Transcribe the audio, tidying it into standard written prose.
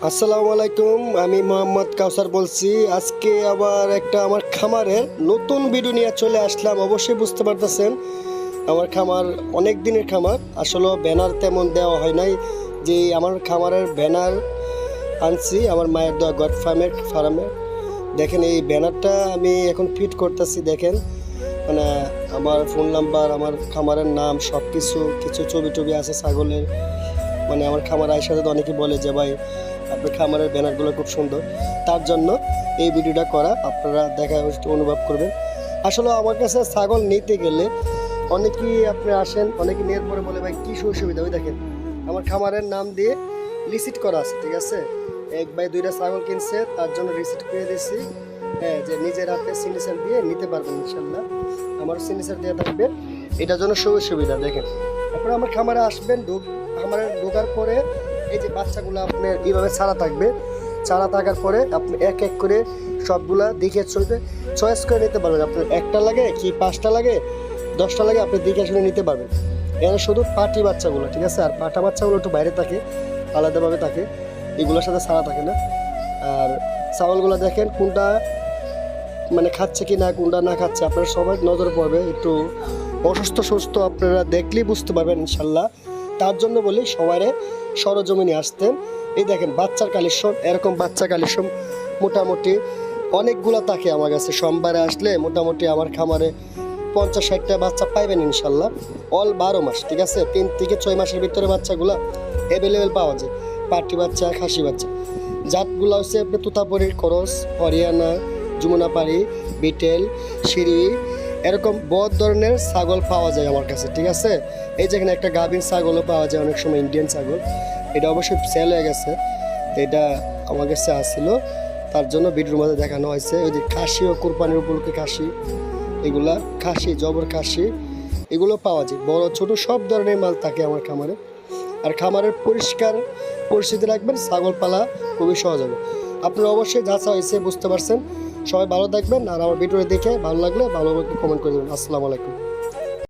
আসসালামু আলাইকুম, আমি মোহাম্মদ কাউসার বলছি। আজকে আবার একটা আমার খামারের নতুন ভিডিও নিয়ে চলে আসলাম। অবশ্যই বুঝতে পারতেছেন আমার খামার অনেক দিনের খামার, আসলে ব্যানার তেমন দেওয়া হয় নাই। যে আমার খামারের ব্যানার আনছি আমার মায়ের দেওয়া গড ফার্মে। দেখেন এই ব্যানারটা আমি এখন ফিট করতেছি। দেখেন মানে আমার ফোন নাম্বার, আমার খামারের নাম, সব কিছু কিছু ছবি টবি আছে ছাগলের। মানে আমার খামার আয়সার সাথে অনেকে বলে যে ভাই আপনার খামারের ব্যানারগুলো খুব সুন্দর, তার জন্য এই ভিডিওটা করা। আপনারা দেখা অনুভব করবেন। আসলে আমার কাছে ছাগল নিতে গেলে অনেকেই আপনি আসেন, অনেকে নেওয়ার পরে বলে ভাই কী সুবিধা। ওই দেখেন আমার খামারের নাম দিয়ে রিসিট করা আছে, ঠিক আছে। এক ভাই দুইটা ছাগল কিনছে, তার জন্য রিসিট করে দিয়েছি। হ্যাঁ, যে নিজের হাতে সিগনেচার দিয়ে নিতে পারবেন ইনশাল্লাহ। আমার সিগনেচার দেওয়া থাকবে, এটার জন্য সুবিধা। দেখেন আপনারা আমার খামারে আসবেন, খামারে ঢোকার পরে এই যে বাচ্চাগুলো আপনার এইভাবে ছাড়া থাকবে। ছাড়া থাকার পরে আপনি এক এক করে সবগুলা দেখে চয়েস করে নিতে পারবেন। আপনার একটা লাগে কি 5টা লাগে 10টা লাগে, আপনি দেখে শুনে নিতে পারবেন। এখানে শুধু পাটি বাচ্চাগুলো, ঠিক আছে। আর পাটা বাচ্চাগুলো একটু বাইরে থাকে, আলাদাভাবে থাকে, এগুলোর সাথে ছাড়া থাকে না। আর ছাগলগুলো দেখেন কোনটা মানে খাচ্ছে কি না, কোনটা না খাচ্ছে, আপনার সবাই নজর পড়বে। একটু সুস্থ আপনারা দেখলেই বুঝতে পারবেন ইনশাল্লাহ। তার জন্য বলি সবাইরে সরজমিনে আসতেন। এই দেখেন বাচ্চার কালেকশন, এরকম বাচ্চা কালেকশন মোটামুটি অনেকগুলো থাকে আমার কাছে। সোমবারে আসলে মোটামুটি আমার খামারে 50-60টা বাচ্চা পাইবেন ইনশাল্লাহ, অল 12 মাস, ঠিক আছে। 3 থেকে 6 মাসের ভিতরে বাচ্চাগুলো অ্যাভেলেবেল পাওয়া যায়। পাটি বাচ্চা, খাসি বাচ্চা, জাতগুলো হচ্ছে আপনি তোতাপুরির করস, হরিয়ানা, যমুনাপাড়ি, বিটেল, সিরি, এরকম বহুত ধরনের ছাগল পাওয়া যায় আমার কাছে, ঠিক আছে। এই যেখানে একটা গাভীর ছাগলও পাওয়া যায় অনেক সময়, ইন্ডিয়ান ছাগল। এটা অবশ্যই সেল হয়ে গেছে, এটা আমার কাছে আসছিল, তার জন্য ভিডিওর মধ্যে দেখানো হয়েছে। ওই যে খাসি ও কোরবানির উপলক্ষে খাসি, এগুলা খাসি, জবর খাসি, এগুলো পাওয়া যায়। বড় ছোট সব ধরনের মাল থাকে আমার খামারে। আর খামারের পরিষ্কার পরিস্থিতি রাখবেন, ছাগল পালা খুবই সহজ হবে। আপনারা অবশ্যই যাচা হয়েছে বুঝতে পারছেন। সবাই ভালো থাকবেন, আর আমার ভিডিও দেখে ভালো লাগলে ভালো কমেন্ট করে দেবেন। আসসালামু আলাইকুম।